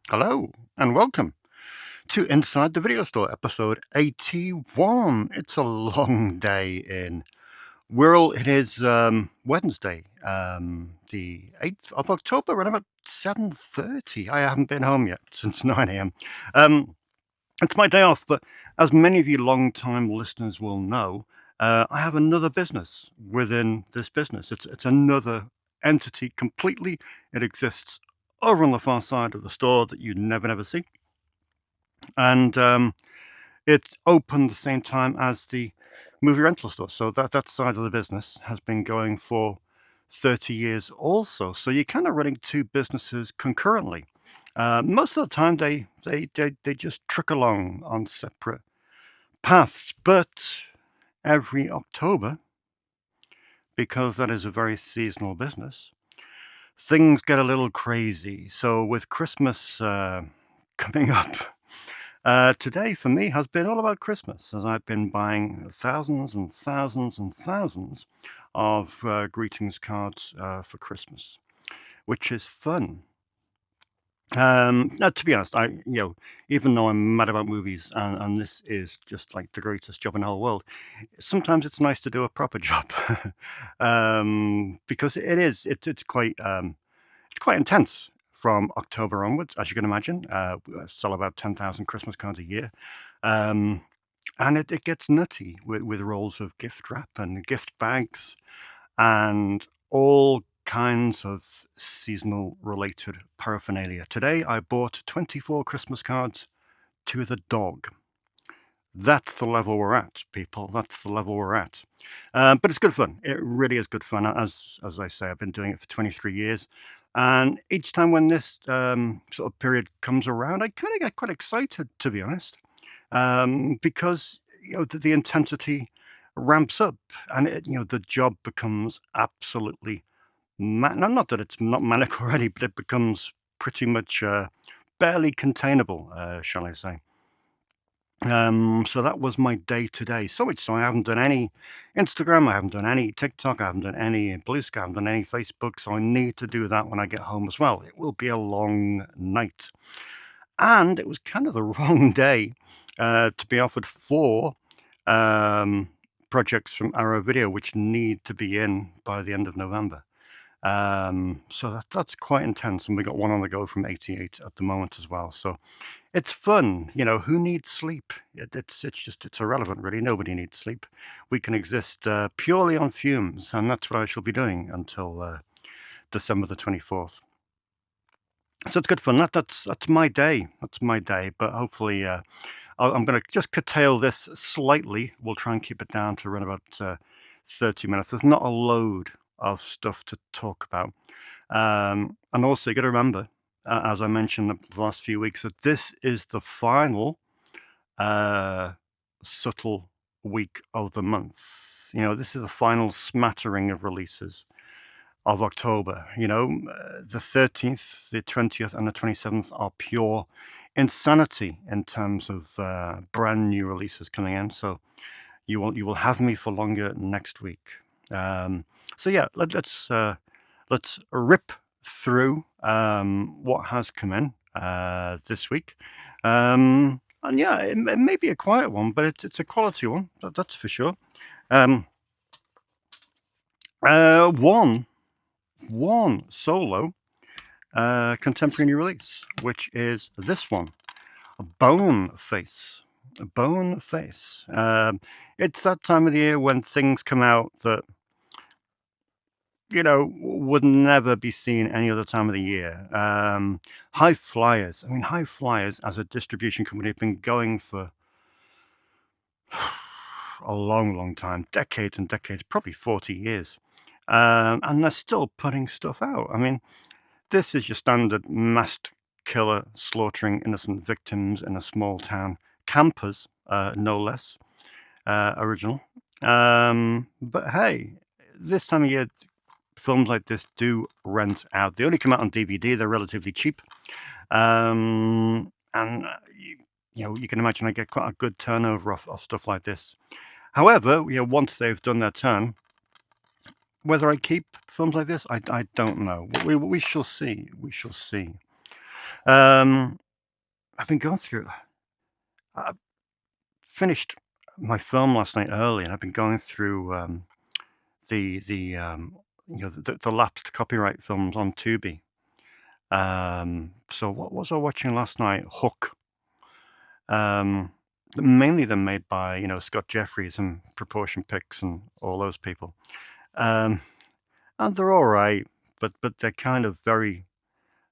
Hello and welcome to Inside the Video Store, episode 81. It's a long day in Wirral. It is Wednesday, the 8th of October, around about 7:30. I haven't been home yet since 9 a.m. It's my day off, but as many of you long-time listeners will know, I have another business within this business. It's another entity completely. It exists over on the far side of the store that you never see. And it opened the same time as the movie rental store. So that side of the business has been going for 30 years also. So you're kind of running two businesses concurrently. Most of the time they just trick along on separate paths, but every October, because that is a very seasonal business, things get a little crazy. So with Christmas coming up, today for me has been all about Christmas, as I've been buying thousands and thousands and thousands of greetings cards for Christmas, which is fun. Now, to be honest, even though I'm mad about movies and this is just like the greatest job in the whole world, sometimes it's nice to do a proper job because it's quite intense from October onwards, as you can imagine. We sell about 10,000 Christmas cards a year. And it gets nutty with rolls of gift wrap and gift bags and all kinds of seasonal related paraphernalia. Today I bought 24 Christmas cards to the dog. That's the level we're at, people. That's the level we're at. But it's good fun. It really is good fun. As I say, I've been doing it for 23 years. And each time when this sort of period comes around, I kind of get quite excited, to be honest, because the intensity ramps up, and the job becomes absolutely not that it's not manic already, but it becomes pretty much barely containable, shall I say. So that was my day today. So much so I haven't done any Instagram, I haven't done any TikTok, I haven't done any Blue Sky, I haven't done any Facebook. So I need to do that when I get home as well. It will be a long night. And it was kind of the wrong day to be offered 4 projects from Arrow Video, which need to be in by the end of November. So that's quite intense. And we got one on the go from 88 at the moment as well. So it's fun. Who needs sleep? It's irrelevant, really. Nobody needs sleep. We can exist purely on fumes, and that's what I shall be doing until December the 24th. So it's good fun. That's my day. That's my day. But hopefully, I'm going to just curtail this slightly. We'll try and keep it down to around about 30 minutes. There's not a load of stuff to talk about. And also, you got to remember, as I mentioned the last few weeks, that this is the final subtle week of the month. This is the final smattering of releases of October. The 13th, the 20th, and the 27th are pure insanity in terms of brand new releases coming in. So you will have me for longer next week. So yeah, let's rip through what has come in this week. And yeah, it may be a quiet one, but it's a quality one. That's for sure. One solo contemporary release, which is this one, Bone Face. Bone Face. It's that time of the year when things come out that would never be seen any other time of the year. High Flyers. I mean, High Flyers as a distribution company have been going for a long time, decades and decades, probably 40 years. And they're still putting stuff out. I mean, this is your standard masked killer slaughtering innocent victims in a small town. Campers, no less, original. But hey, this time of year, films like this do rent out. They only come out on DVD. They're relatively cheap. And you can imagine I get quite a good turnover off stuff like this. However, once they've done their turn, whether I keep films like this, I don't know. We shall see. We shall see. I've been going through. I finished my film last night early, and I've been going through the lapsed copyright films on Tubi. So what was I watching last night? Hook. Mainly them made by Scott Jeffries and Proportion Pics and all those people. And they're all right, but they're kind of very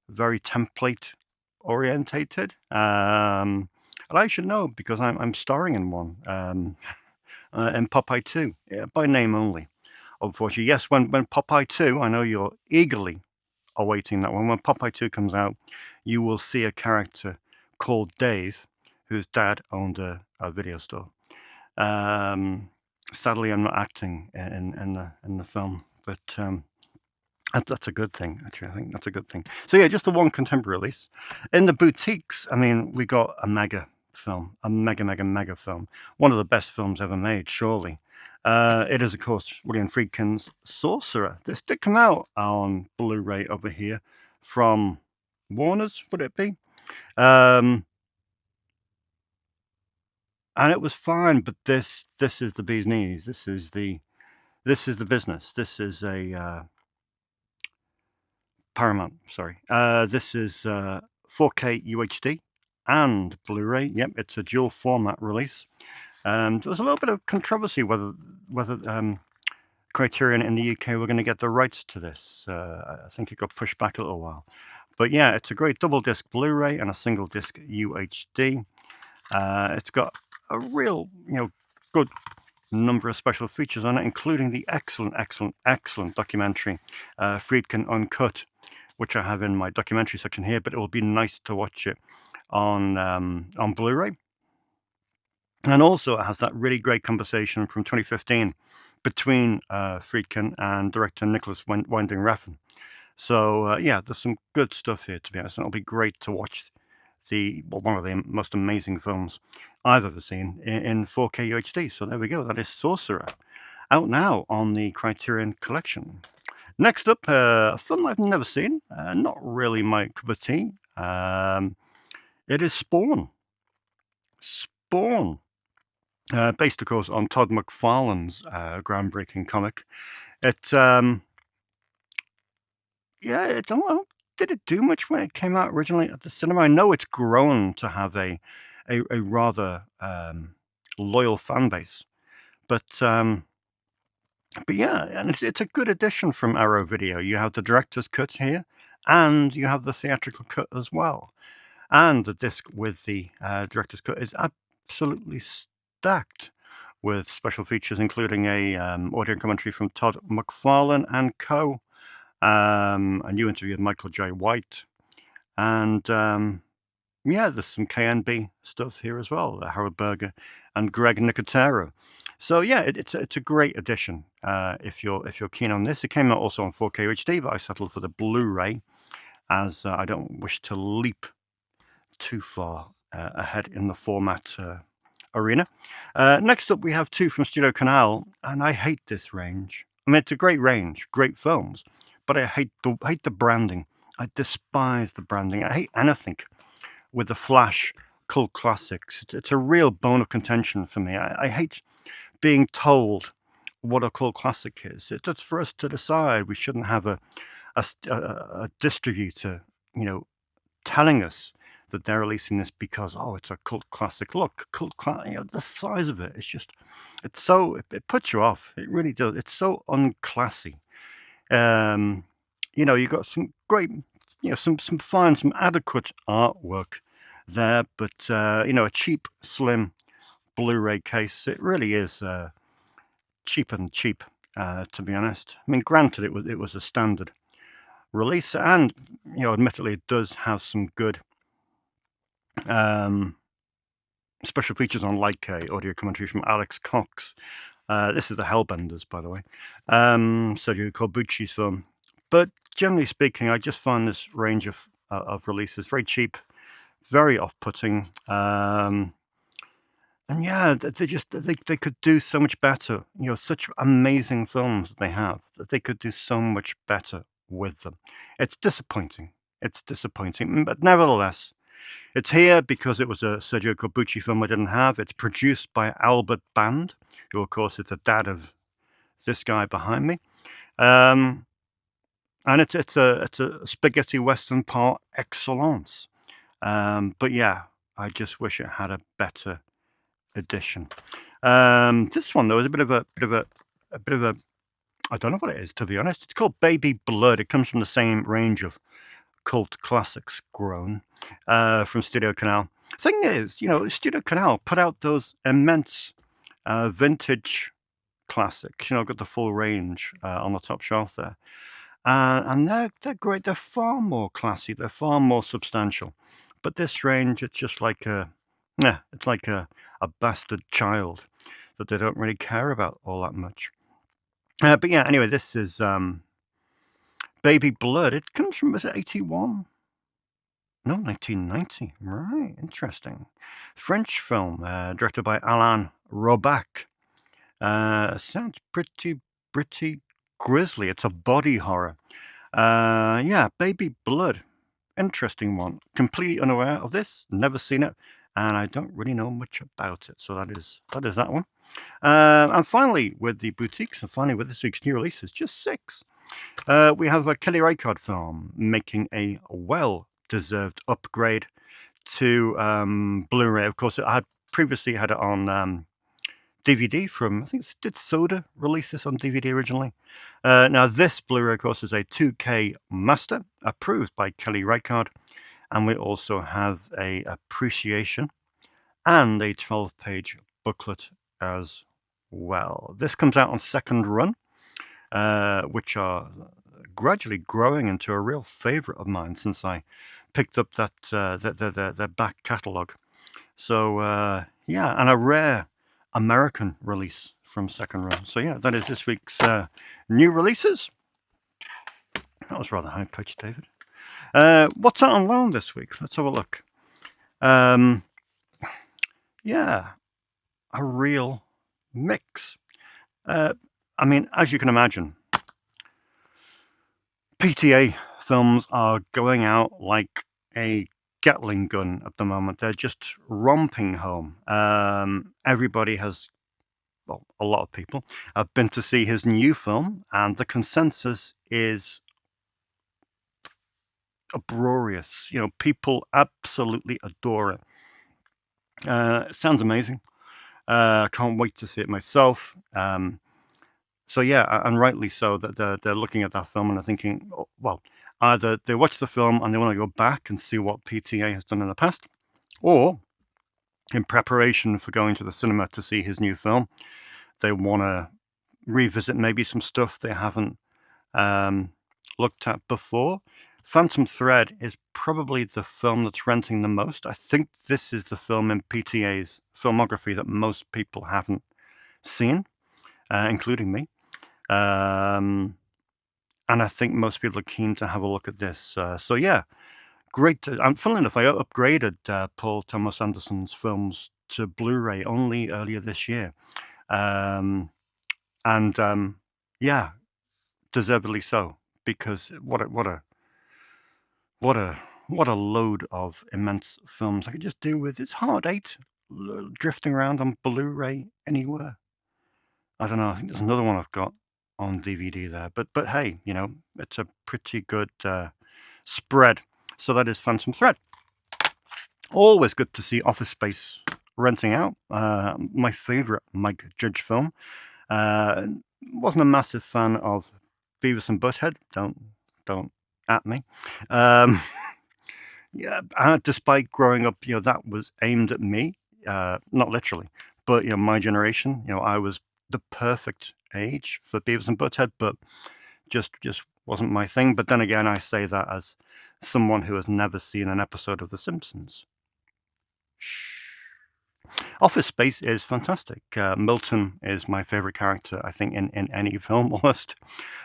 template orientated. And I should know because I'm starring in one. In Popeye 2, by name only. Unfortunately, yes. When Popeye 2, I know you're eagerly awaiting that one. When Popeye 2 comes out, you will see a character called Dave, whose dad owned a video store. Sadly, I'm not acting in the film, but that's a good thing. Actually, I think that's a good thing. So yeah, just the one contemporary release. In the boutiques, I mean, we got a mega film, a mega film. One of the best films ever made, surely. It is, of course, William Friedkin's Sorcerer. This did come out on Blu-ray over here from Warner's, would it be? And it was fine, but this is the bee's knees. This is the business. This is a Paramount. Sorry. This is 4K UHD and Blu-ray. Yep, it's a dual format release. There was a little bit of controversy whether Criterion in the UK were going to get the rights to this. I think it got pushed back a little while. But yeah, it's a great double disc Blu-ray and a single disc UHD. It's got a real, good number of special features on it, including the excellent documentary Friedkin Uncut, which I have in my documentary section here. But it will be nice to watch it on Blu-ray. And also, it has that really great conversation from 2015 between Friedkin and director Nicholas Winding Refn. So yeah, there's some good stuff here, to be honest, and it'll be great to watch one of the most amazing films I've ever seen in 4K UHD. So there we go. That is Sorcerer, out now on the Criterion Collection. Next up, a film I've never seen, not really my cup of tea. It is Spawn. Based, of course, on Todd McFarlane's groundbreaking comic. It did it do much when it came out originally at the cinema? I know it's grown to have a rather loyal fan base, but yeah, and it's a good addition from Arrow Video. You have the director's cut here, and you have the theatrical cut as well. And the disc with the director's cut is absolutely stacked with special features, including a audio commentary from Todd McFarlane and co. A new interview with Michael J. White, and yeah, there's some KNB stuff here as well. Howard Berger and Greg Nicotero. So yeah, it's a great addition if you're keen on this. It came out also on 4K UHD, but I settled for the Blu-ray as I don't wish to leap too far ahead in the format arena. Next up, we have two from Studio Canal, and I hate this range. I mean, it's a great range, great films, but I hate the branding. I despise the branding. I hate anything with the Flash cult classics. It's a real bone of contention for me. I hate being told what a cult classic is. It's for us to decide. We shouldn't have a distributor, telling us that they're releasing this because it's a cult classic. Look, the size of it. It puts you off. It really does. It's so unclassy. You got some great, some fine, some adequate artwork there, but a cheap, slim Blu-ray case. It really is cheap, to be honest. I mean, granted, it was a standard release, and admittedly, it does have some good special features on Leica, audio commentary from Alex Cox. This is the Hellbenders, by the way. Sergio Corbucci's film. But generally speaking, I just find this range of releases very cheap, very off-putting. And yeah, they could do so much better. Such amazing films that they have that they could do so much better with them. It's disappointing. It's disappointing, but nevertheless, it's here because it was a Sergio Corbucci film I didn't have. It's produced by Albert Band, who of course is the dad of this guy behind me. Um, and it's a spaghetti western par excellence. But yeah, I just wish it had a better edition. This one though is a bit of a I don't know what it is, to be honest. It's called Baby Blood. It comes from the same range of cult classics grown from Studio Canal. Thing is, Studio Canal put out those immense vintage classics. Got the full range on the top shelf there. And they're great. They're far more classy. They're far more substantial. But this range, it's just like it's like a bastard child that they don't really care about all that much. But yeah, anyway, this is Baby Blood. It comes from, was it 81? No, 1990. Right, interesting. French film, directed by Alain Robac. Sounds pretty grisly. It's a body horror. Yeah, Baby Blood. Interesting one. Completely unaware of this. Never seen it. And I don't really know much about it. So that is that one. And finally, with the boutiques, and finally with this week's new releases, just 6. We have a Kelly Reichardt film making a well-deserved upgrade to Blu-ray. Of course, I had previously had it on DVD from, I think, did Soda release this on DVD originally? Now, this Blu-ray, of course, is a 2K master, approved by Kelly Reichardt, and we also have a appreciation and a 12-page booklet as well. This comes out on second run, which are gradually growing into a real favourite of mine since I picked up that their back catalogue. So yeah, and a rare American release from second run. So yeah, that is this week's new releases. That was rather high pitched, David. What's out on loan this week? Let's have a look. Yeah, a real mix. I mean, as you can imagine, PTA films are going out like a Gatling gun at the moment. They're just romping home. Everybody has, well, a lot of people have been to see his new film, and the consensus is uproarious. People absolutely adore it. It sounds amazing. I can't wait to see it myself. So yeah, and rightly so that they're looking at that film and they're thinking, well, either they watch the film and they want to go back and see what PTA has done in the past, or in preparation for going to the cinema to see his new film, they want to revisit maybe some stuff they haven't looked at before. Phantom Thread is probably the film that's renting the most. I think this is the film in PTA's filmography that most people haven't seen, including me. And I think most people are keen to have a look at this. So yeah, great. And funnily enough, I upgraded Paul Thomas Anderson's films to Blu-ray only earlier this year. Yeah, deservedly so, because what a load of immense films I could just do with. It's hard 8 drifting around on Blu-ray anywhere. I don't know. I think there's another one I've got on DVD there, but hey, it's a pretty good spread. So that is Phantom Thread. Always good to see Office Space renting out. My favorite Mike Judge film. Wasn't a massive fan of Beavis and Butthead. Don't at me. Yeah, despite growing up, that was aimed at me. Not literally, but my generation. I was the perfect age for Beavis and Butthead, but just wasn't my thing. But then again, I say that as someone who has never seen an episode of The Simpsons. Shh. Office Space is fantastic. Milton is my favorite character, I think, in any film almost.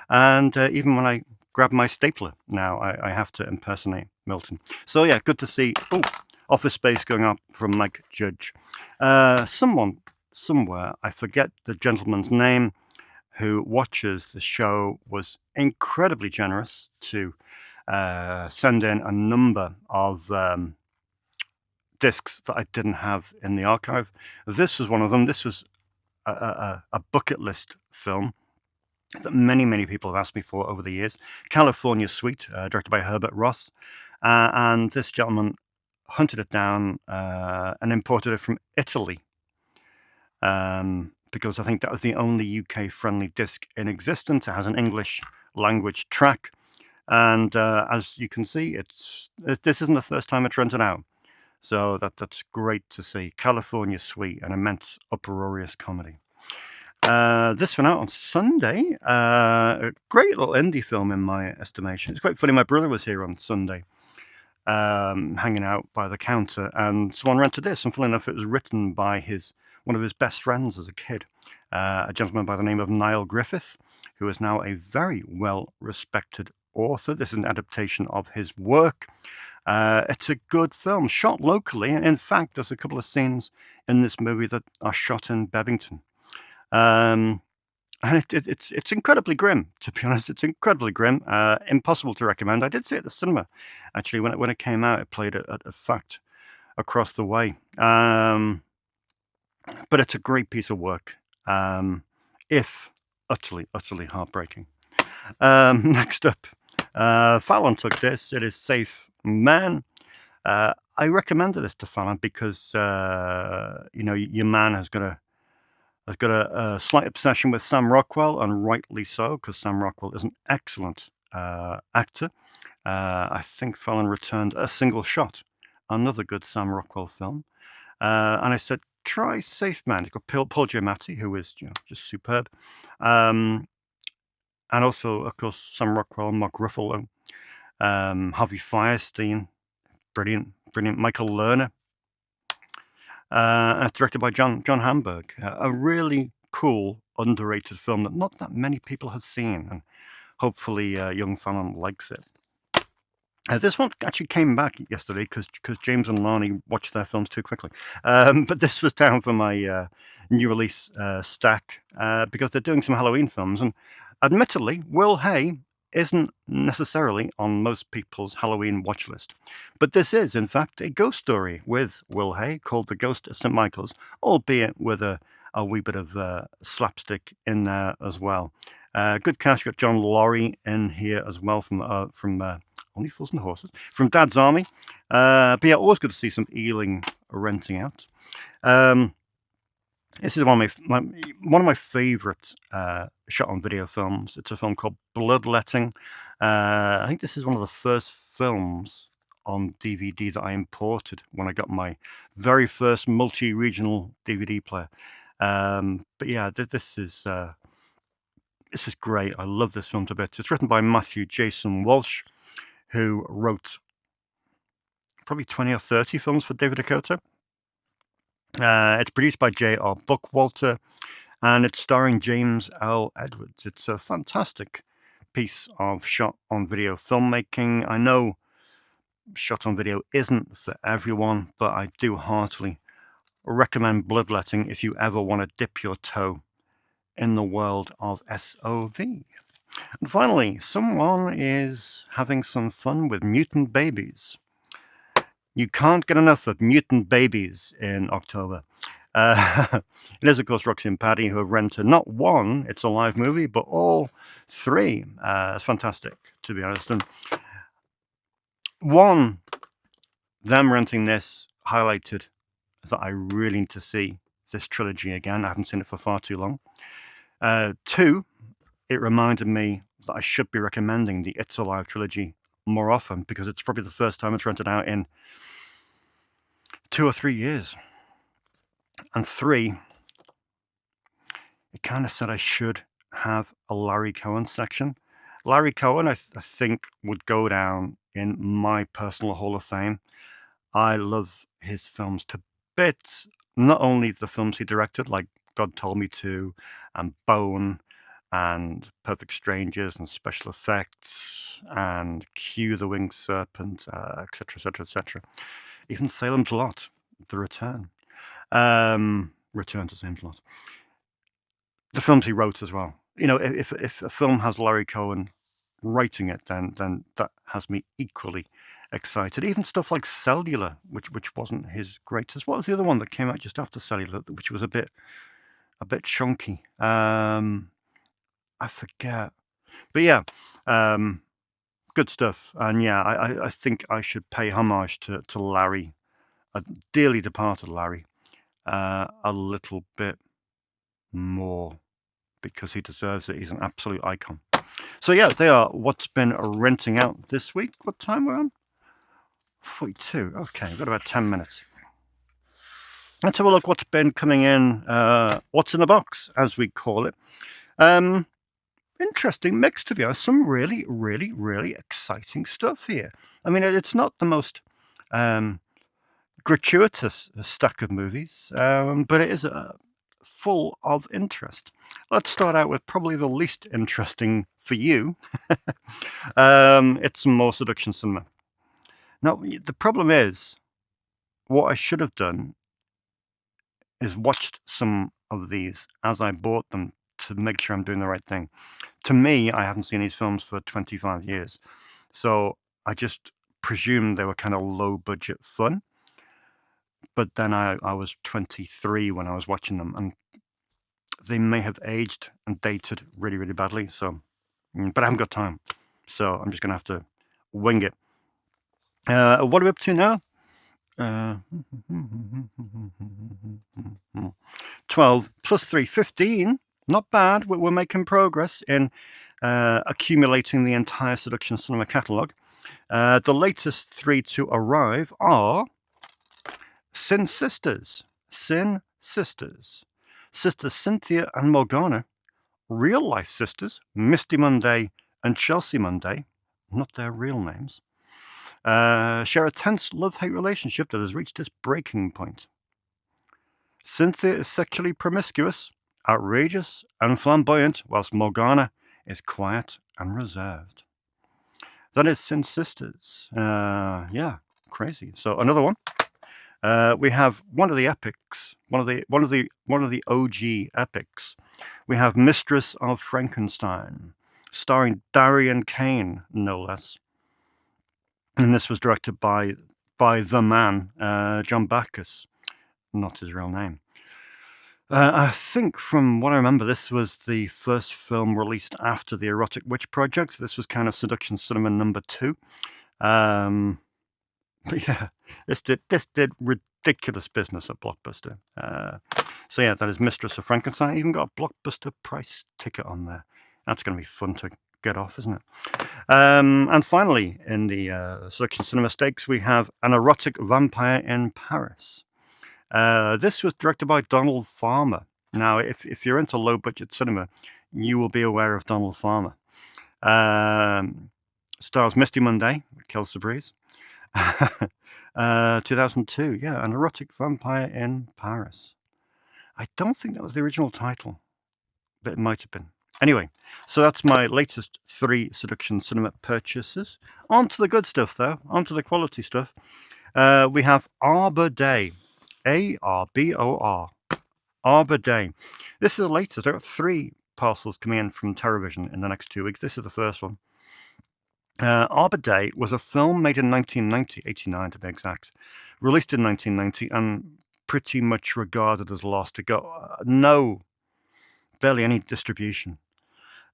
And even when I grab my stapler now, I have to impersonate Milton. So yeah, good to see. Office Space going up from Mike Judge. Someone, somewhere, I forget the gentleman's name, who watches the show, was incredibly generous to send in a number of discs that I didn't have in the archive. This was one of them. This was a bucket list film that many people have asked me for over the years. California Suite, directed by Herbert Ross. And this gentleman hunted it down and imported it from Italy, because I think that was the only UK-friendly disc in existence. It has an English language track. And as you can see, this isn't the first time it's rented out. So that's great to see. California Suite, an immense uproarious comedy. This went out on Sunday. A great little indie film in my estimation. It's quite funny. My brother was here on Sunday, hanging out by the counter, and someone rented this. And funnily enough, it was written by one of his best friends as a kid, a gentleman by the name of Niall Griffith, who is now a very well-respected author. This is an adaptation of his work. It's a good film, shot locally. In fact, there's a couple of scenes in this movie that are shot in Bevington. And it's incredibly grim, to be honest. It's incredibly grim. Impossible to recommend. I did see it at the cinema, actually, when it came out. It played at Fact across the way. But it's a great piece of work, if utterly heartbreaking. Next up, Fallon took this. It is Safe Man. I recommended this to Fallon because your man has got a slight obsession with Sam Rockwell, and rightly so, because Sam Rockwell is an excellent actor. I think Fallon returned A Single Shot, another good Sam Rockwell film. And I said, try Safe Man. You've got Paul Giamatti, who is just superb. And also, of course, Sam Rockwell, Mark Ruffalo, Harvey Fierstein, brilliant. Michael Lerner. It's directed by John Hamburg. A really cool, underrated film that not that many people have seen, and hopefully young Fallon likes it. This one actually came back yesterday because James and Lani watched their films too quickly. But this was down for my new release stack because they're doing some Halloween films. And admittedly, Will Hay isn't necessarily on most people's Halloween watch list. But this is, in fact, a ghost story with Will Hay called The Ghost of St. Michael's, albeit with a wee bit of slapstick in there as well. Good cast. You've got John Laurie in here as well from Only Fools and Horses, from Dad's Army. But yeah, always good to see some Ealing renting out. This is one of my favourite shot-on-video films. It's a film called Bloodletting. I think this is one of the first films on DVD that I imported when I got my very first multi-regional DVD player. But yeah, this is great. I love this film to bits. It's written by Matthew Jason Walsh, who wrote probably 20 or 30 films for David Dakota. It's produced by J.R. Bookwalter, and it's starring James L. Edwards. It's a fantastic piece of shot-on-video filmmaking. I know shot-on-video isn't for everyone, but I do heartily recommend Bloodletting if you ever want to dip your toe in the world of SOV. And finally, someone is having some fun with mutant babies. You can't get enough of mutant babies in October. It is, of course, Roxy and Paddy who have rented not one It's Alive movie, but all three. It's fantastic, to be honest. And one, them renting this highlighted that I really need to see this trilogy again. I haven't seen it for far too long. Two, it reminded me that I should be recommending the It's Alive trilogy more often, because it's probably the first time it's rented out in 2 or 3 years. And three, it kind of said I should have a Larry Cohen section. Larry Cohen, I think, would go down in my personal Hall of Fame. I love his films to bits. Not only the films he directed, like God Told Me To, and Bone, and Perfect Strangers, and Special Effects, and Q the Winged Serpent, etc., etc., etc. even Salem's Lot, The Return. Return to Salem's Lot. The films he wrote as well. You know, if a film has Larry Cohen writing it, then that has me equally excited. Even stuff like Cellular, which wasn't his greatest. What was the other one that came out just after Cellular, which was a bit chunky? I forget. But yeah, good stuff. And yeah, I think I should pay homage to Larry, a dearly departed Larry, a little bit more, because he deserves it. He's an absolute icon. So yeah, they are what's been renting out this week. What time we're on? 42. Okay, we've got about 10 minutes. Let's have a look what's been coming in. What's in the box, as we call it. Interesting mix, to be honest. Some really, really, really exciting stuff here. I mean, it's not the most gratuitous stack of movies, but it is full of interest. Let's start out with probably the least interesting for you. It's some more seduction cinema. Now, the problem is, what I should have done is watched some of these as I bought them to make sure I'm doing the right thing. To me, I haven't seen these films for 25 years. So I just presumed they were kind of low budget fun. But then I was 23 when I was watching them, and they may have aged and dated really, really badly. So, but I haven't got time. So I'm just going to have to wing it. What are we up to now? 12 plus 3, 15. Not bad. We're making progress in accumulating the entire seduction cinema catalogue. The latest 3 to arrive are Sin Sisters. Sin Sisters. Sisters Cynthia and Morgana. Real life sisters, Misty Monday and Chelsea Monday. Not their real names. Share a tense love-hate relationship that has reached its breaking point. Cynthia is sexually promiscuous, outrageous, and flamboyant, whilst Morgana is quiet and reserved. That is Sin Sisters. Yeah, crazy. So another one. We have one of the epics, one of the OG epics. We have Mistress of Frankenstein, starring Darian Kane, no less. And this was directed by the man, John Backus, not his real name. I think, from what I remember, this was the first film released after the Erotic Witch Project. This was kind of seduction cinema number 2. But yeah, this did ridiculous business at Blockbuster. So yeah, that is Mistress of Frankenstein. Even got a Blockbuster price ticket on there. That's going to be fun to get off, isn't it? And finally, in the seduction cinema stakes, we have An Erotic Vampire in Paris. This was directed by Donald Farmer. Now, if you're into low-budget cinema, you will be aware of Donald Farmer. Stars Misty Monday, Kills the Breeze. 2002, yeah, An Erotic Vampire in Paris. I don't think that was the original title, but it might have been. Anyway, so that's my latest 3 seduction cinema purchases. On to the good stuff, though. On to the quality stuff. We have Arbor Day. ARBOR. Arbor Day. This is the latest. I've got 3 parcels coming in from Terrorvision in the next 2 weeks. This is the first one. Arbor Day was a film made in 1990, 89 to be exact, released in 1990 and pretty much regarded as lost. It got barely any distribution.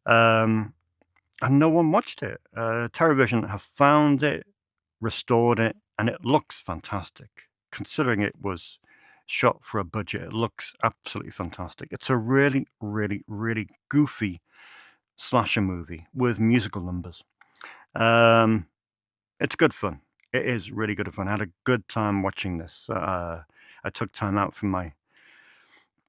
And no one watched it. Terrorvision have found it, restored it, and it looks fantastic. Considering it was shot for a budget, it looks absolutely fantastic. It's a really, really, really goofy slasher movie with musical numbers. It's good fun. It is really good fun. I had a good time watching this. I took time out from my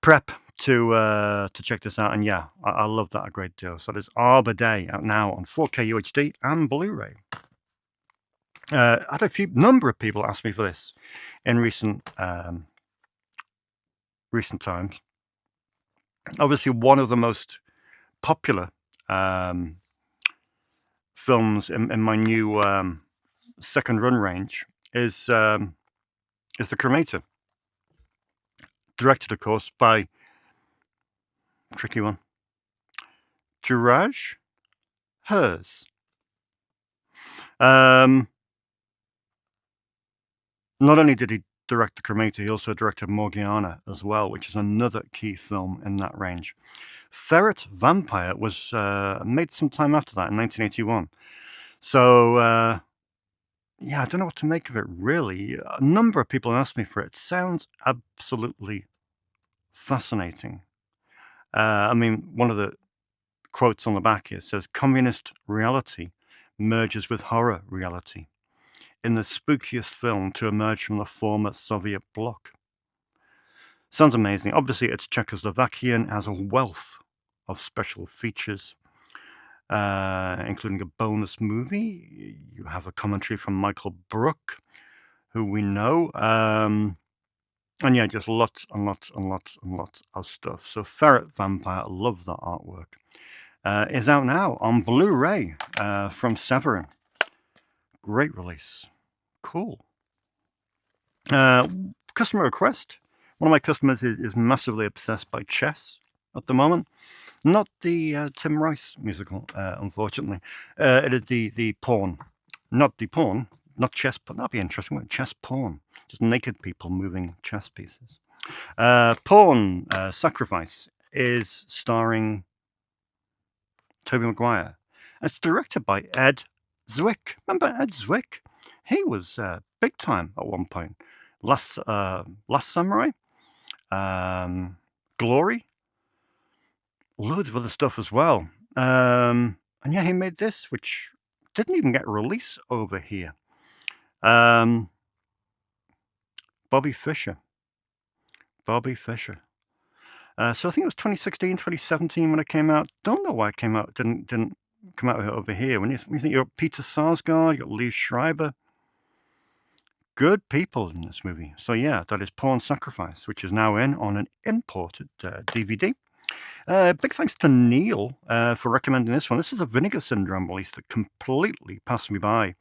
prep to check this out, and yeah, I love that a great deal. So there's Arbor Day out now on 4K UHD and Blu-ray. I had a number of people ask me for this in recent times. Obviously, one of the most popular films in my new second run range is is The Cremator. Directed, of course, by, tricky one, Andrew Rausch. Hers. Not only did he direct The Cremator, he also directed Morgiana as well, which is another key film in that range. Ferret Vampire was made some time after that in 1981. So, yeah, I don't know what to make of it, really. A number of people asked me for it. It sounds absolutely fascinating. I mean, one of the quotes on the back here says, "Communist reality merges with horror reality in the spookiest film to emerge from the former Soviet bloc." Sounds amazing. Obviously, it's Czechoslovakian, has a wealth of special features, including a bonus movie. You have a commentary from Michael Brook, who we know. And yeah, just lots and lots and lots and lots of stuff. So Ferret Vampire, love that artwork. Is out now on Blu-ray from Severin. Great release. Cool. Customer request. One of my customers is massively obsessed by chess at the moment. Not the Tim Rice musical, unfortunately. It is the porn. Not the porn. Not chess porn. That'd be interesting, wouldn't it? Chess porn. Just naked people moving chess pieces. Porn Sacrifice is starring Tobey Maguire. It's directed by Ed Zwick. Remember Ed Zwick? He was big time at one point. Last Samurai, Glory, loads of other stuff as well. And yeah, he made this, which didn't even get release over here. Bobby Fischer. So I think it was 2016, 2017 when it came out. Don't know why it came out. Didn't come out over here. When you think you've got Peter Sarsgaard, you got Lee Schreiber. Good people in this movie. So yeah, that is Porn Sacrifice, which is now in on an imported DVD. Big thanks to Neil for recommending this one. This is a Vinegar Syndrome release that completely passed me by.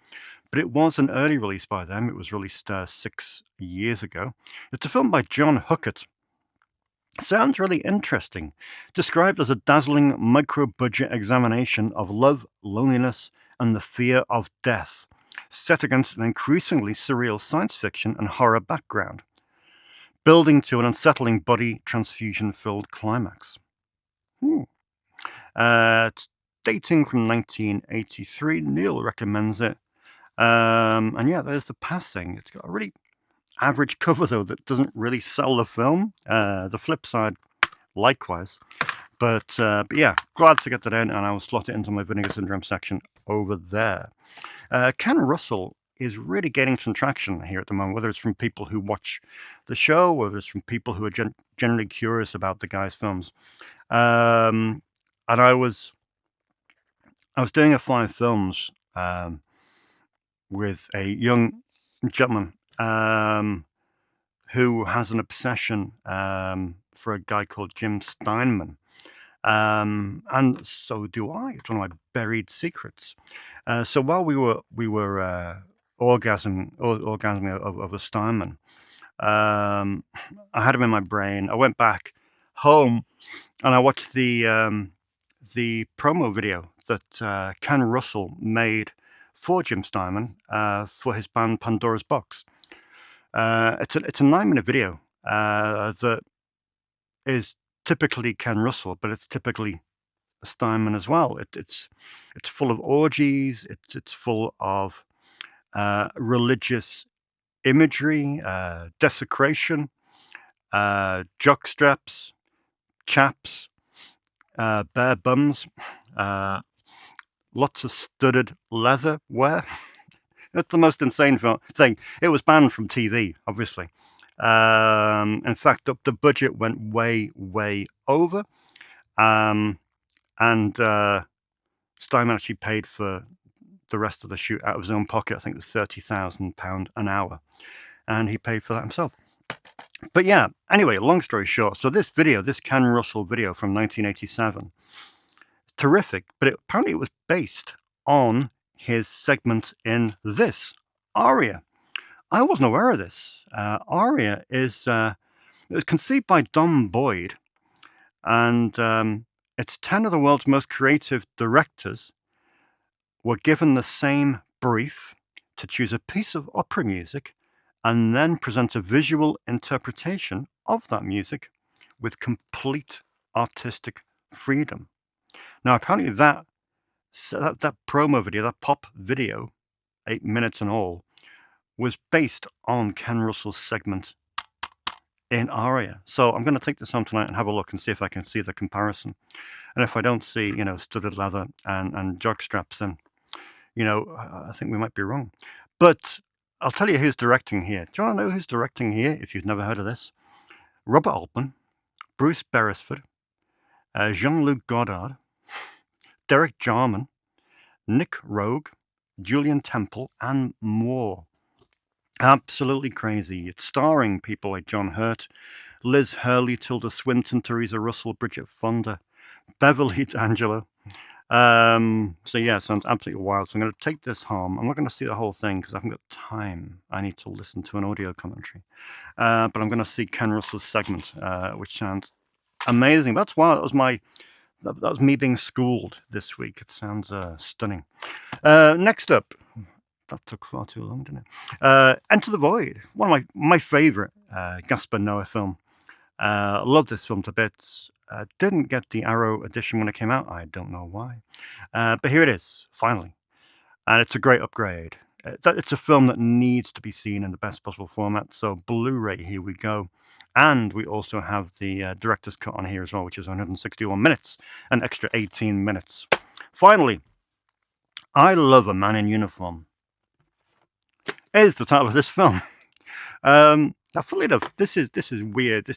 But it was an early release by them. It was released 6 years ago. It's a film by John Huckett. Sounds really interesting. Described as a dazzling micro-budget examination of love, loneliness, and the fear of death, set against an increasingly surreal science fiction and horror background, building to an unsettling body transfusion-filled climax. It's dating from 1983. Neil recommends it. And yeah, there's the passing. It's got a really average cover, though, that doesn't really sell the film. The flip side, likewise. But yeah, glad to get that in, and I will slot it into my Vinegar Syndrome section over there. Ken Russell is really getting some traction here at the moment, whether it's from people who watch the show, whether it's from people who are generally curious about the guy's films. And I was doing a 5 films with a young gentleman who has an obsession for a guy called Jim Steinman. And so do I. It's one of my buried secrets. So while we were orgasming over Steinman, I had him in my brain. I went back home and I watched the promo video that Ken Russell made for Jim Steinman for his band Pandora's Box. It's a 9-minute video that is typically Ken Russell, but it's typically Steinman as well. It's full of orgies. It's full of religious imagery, desecration, jockstraps, chaps, bare bums, lots of studded leather wear. That's the most insane thing. It was banned from TV, obviously. In fact, the budget went way, way over. And Steinman actually paid for the rest of the shoot out of his own pocket. I think it was £30,000 an hour. And he paid for that himself. But yeah, anyway, long story short. So this Ken Russell video from 1987, terrific. But apparently it was based on his segment in this, Aria. I wasn't aware of this. Aria is it was conceived by Don Boyd, and it's 10 of the world's most creative directors were given the same brief to choose a piece of opera music and then present a visual interpretation of that music with complete artistic freedom. Now, apparently, that promo video, that pop video, 8 minutes in all, was based on Ken Russell's segment in Aria. So I'm going to take this home tonight and have a look and see if I can see the comparison. And if I don't see, studded leather and jog straps, then, I think we might be wrong. But I'll tell you who's directing here. Do you want to know who's directing here, if you've never heard of this? Robert Altman, Bruce Beresford, Jean-Luc Godard, Derek Jarman, Nick Rogue, Julian Temple, and more. Absolutely crazy. It's starring people like John Hurt, Liz Hurley, Tilda Swinton, Teresa Russell, Bridget Fonda, Beverly D'Angelo. So yeah, sounds absolutely wild. So I'm going to take this home. I'm not going to see the whole thing because I haven't got time. I need to listen to an audio commentary. But I'm going to see Ken Russell's segment, which sounds amazing. That's wild. That was me being schooled this week. It sounds stunning. Next up, that took far too long, didn't it? Enter the Void, one of my favorite Gaspar Noé film. Love this film to bits. Didn't get the Arrow edition when it came out. I don't know why. But here it is, finally. And it's a great upgrade. It's a film that needs to be seen in the best possible format. So Blu-ray, here we go. And we also have the director's cut on here as well, which is 161 minutes, an extra 18 minutes. Finally, I Love a Man in Uniform is the title of this film. Now, funnily enough, this is weird.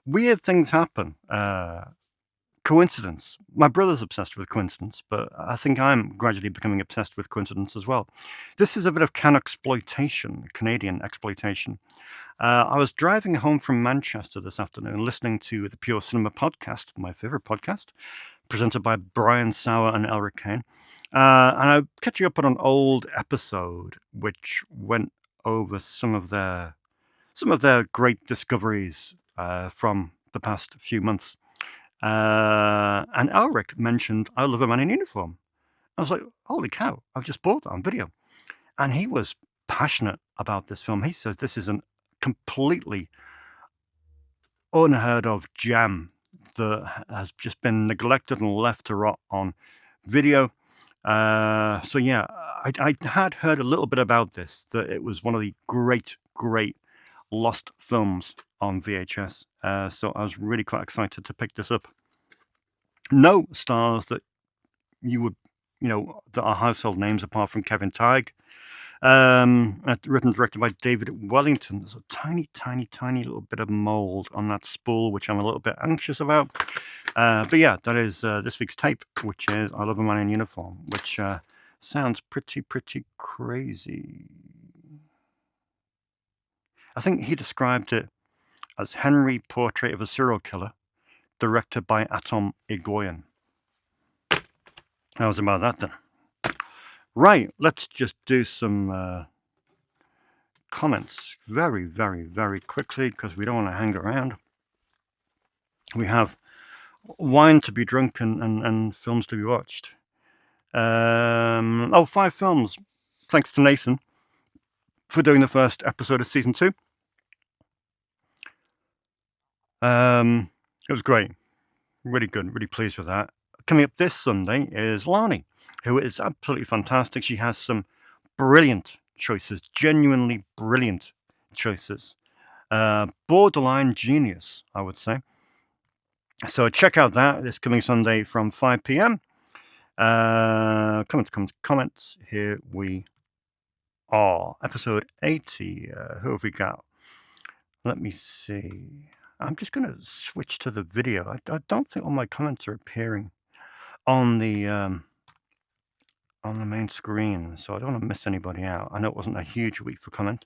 Weird things happen. Coincidence. My brother's obsessed with coincidence, but I think I'm gradually becoming obsessed with coincidence as well. This is a bit of Canadian exploitation. I was driving home from Manchester this afternoon, listening to the Pure Cinema podcast, my favorite podcast, presented by Brian Sauer and Elric Kane. And I catch you up on an old episode which went over some of their great discoveries from the past few months. And Elric mentioned I Love a Man in Uniform. I was like, holy cow, I've just bought that on video. And he was passionate about this film. He says this is a completely unheard of gem that has just been neglected and left to rot on video. So yeah, I had heard a little bit about this, that it was one of the great lost films on VHS. So I was really quite excited to pick this up. No stars that you would, that are household names apart from Kevin Teige. Written and directed by David Wellington. There's a tiny little bit of mold on that spool, which I'm a little bit anxious about. But yeah, that is this week's tape, which is I Love a Man in Uniform, which sounds pretty crazy. I think he described it as Henry Portrait of a Serial Killer, directed by Atom Egoyan. How's about that then? Right, let's just do some comments very quickly because we don't want to hang around. We have wine to be drunk and films to be watched. 5 films. Thanks to Nathan for doing the first episode of season 2. It was great. Really good. Really pleased with that. Coming up this Sunday is Lani, who is absolutely fantastic. She has some brilliant choices, genuinely brilliant choices. Borderline genius, I would say. So check out that. It's coming Sunday from 5 p.m. Comments. Here we are. Episode 80. Who have we got? Let me see. I'm just going to switch to the video. I don't think all my comments are appearing on the main screen, so I don't want to miss anybody out. I know it wasn't a huge week for comment.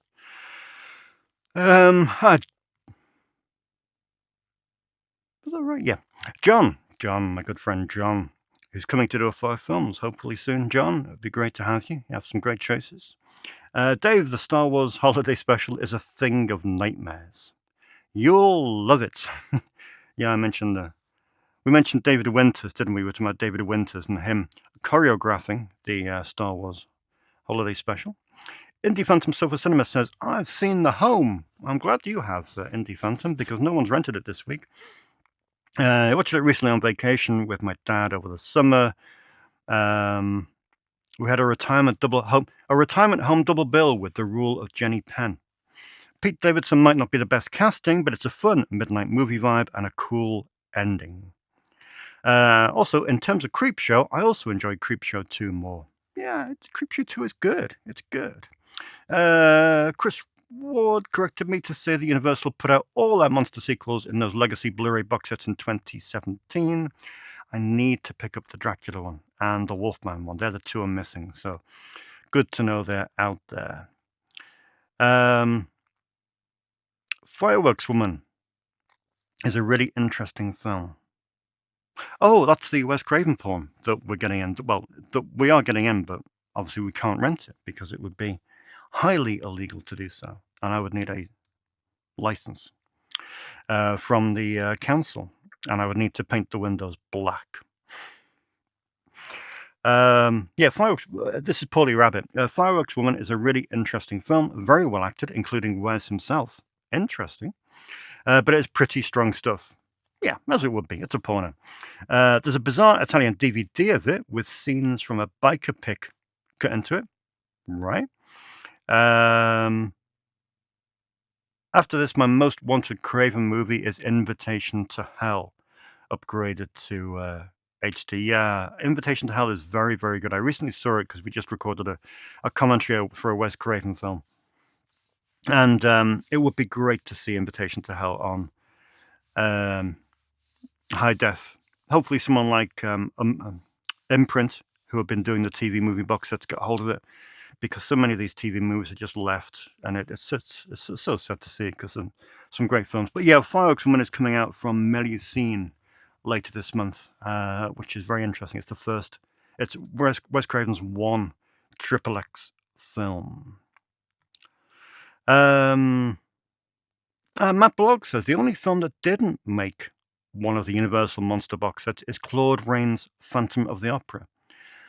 Was that right? Yeah. John, my good friend John, who's coming to do 5 films, hopefully soon. John, it'd be great to have you. You have some great choices. Dave, the Star Wars Holiday Special is a thing of nightmares. You'll love it. Yeah, we mentioned David Winters, didn't we? We were talking about David Winters and him choreographing the Star Wars Holiday Special. Indie Phantom Sofa Cinema says, I've seen The Home. I'm glad you have, Indie Phantom, because no one's rented it this week. I watched it recently on vacation with my dad over the summer. We had a retirement home double bill with The Rule of Jenny Penn. Pete Davidson might not be the best casting, but it's a fun midnight movie vibe and a cool ending. Also, in terms of Creepshow, I also enjoyed Creepshow 2 more. Yeah, Creepshow 2 is good. It's good. Chris Ward corrected me to say that Universal put out all their monster sequels in those legacy Blu-ray box sets in 2017. I need to pick up the Dracula one and the Wolfman one. They're the two I'm missing, so good to know they're out there. Fireworks Woman is a really interesting film. Oh, that's the Wes Craven porn that we're getting in. Well, that we are getting in, but obviously we can't rent it because it would be highly illegal to do so, and I would need a license from the council, and I would need to paint the windows black. Yeah, Fireworks. This is Paulie Rabbit. Fireworks Woman is a really interesting film, very well acted, including Wes himself. Interesting, but it's pretty strong stuff. Yeah, as it would be. It's a porno. There's a bizarre Italian DVD of it with scenes from a biker pic cut into it. Right. After this, my most wanted Craven movie is Invitation to Hell, upgraded to HD. Yeah, Invitation to Hell is very, very good. I recently saw it because we just recorded a commentary for a Wes Craven film. And it would be great to see Invitation to Hell on high def. Hopefully someone like Imprint, who have been doing the TV movie box sets, get a hold of it, because so many of these TV movies are just left, and it's so sad to see it because some great films. But yeah, Fireworks Woman is coming out from Melusine later this month, which is very interesting. It's the first. It's Wes Craven's one XXX film. Matt Blogg says the only film that didn't make one of the Universal Monster box sets is Claude Rains' Phantom of the Opera.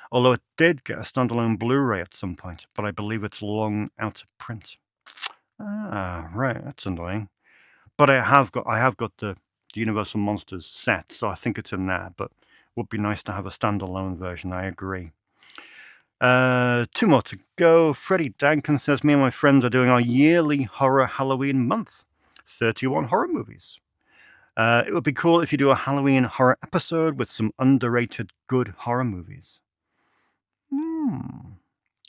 Although it did get a standalone Blu-ray at some point, but I believe it's long out of print. Ah, right, that's annoying. But I have got the Universal Monsters set, so I think it's in there. But it would be nice to have a standalone version. I agree. 2 more to go. Freddie Duncan says, me and my friends are doing our yearly horror Halloween month. 31 horror movies. It would be cool if you do a Halloween horror episode with some underrated good horror movies.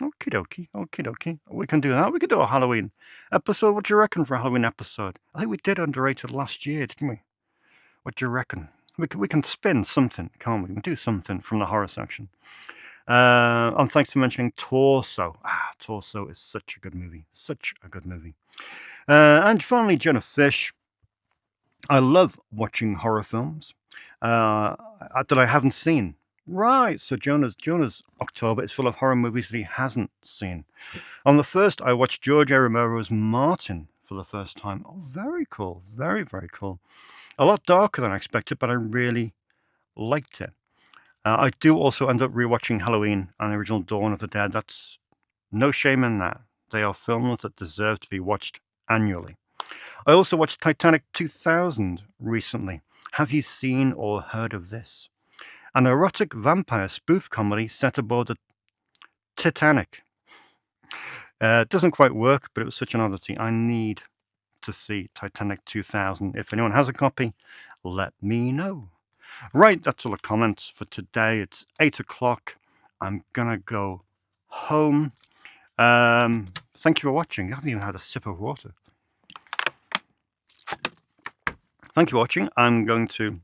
Okie dokie. We can do that. We could do a Halloween episode. What do you reckon for a Halloween episode? I think we did underrated last year, didn't we? What do you reckon? We can spin something, can't we? We can do something from the horror section. And thanks for mentioning Torso. Torso is such a good movie. And finally, Jenna Fish. I love watching horror films that I haven't seen. Right, so Jonah's October is full of horror movies that he hasn't seen. On the 1st, I watched George A. Romero's Martin for the first time. Oh, very cool. Very, very cool. A lot darker than I expected, but I really liked it. I do also end up rewatching Halloween and the original Dawn of the Dead. That's no shame in that. They are films that deserve to be watched annually. I also watched Titanic 2000 recently. Have you seen or heard of this? An erotic vampire spoof comedy set aboard the Titanic. It doesn't quite work, but it was such an oddity. I need to see Titanic 2000. If anyone has a copy, let me know. Right, that's all the comments for today. It's 8 o'clock. I'm going to go home. Thank you for watching. I haven't even had a sip of water. Thank you for watching. I'm going to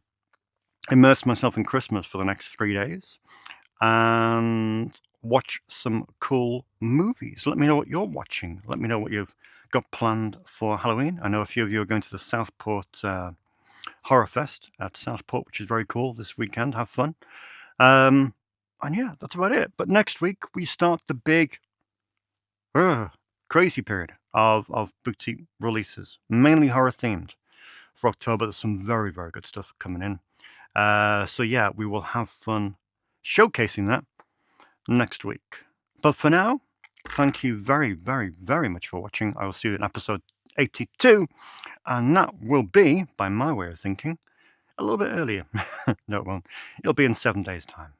immerse myself in Christmas for the next 3 days and watch some cool movies. Let me know what you're watching. Let me know what you've got planned for Halloween. I know a few of you are going to the Southport Horror Fest at Southport, which is very cool this weekend. Have fun. And yeah, that's about it. But next week we start the big crazy period of boutique releases, mainly horror themed. For October, there's some very, very good stuff coming in. So yeah, we will have fun showcasing that next week. But for now, thank you very, very, very much for watching. I will see you in episode 82, and that will be, by my way of thinking, a little bit earlier. No, it won't. It'll be in 7 days' time.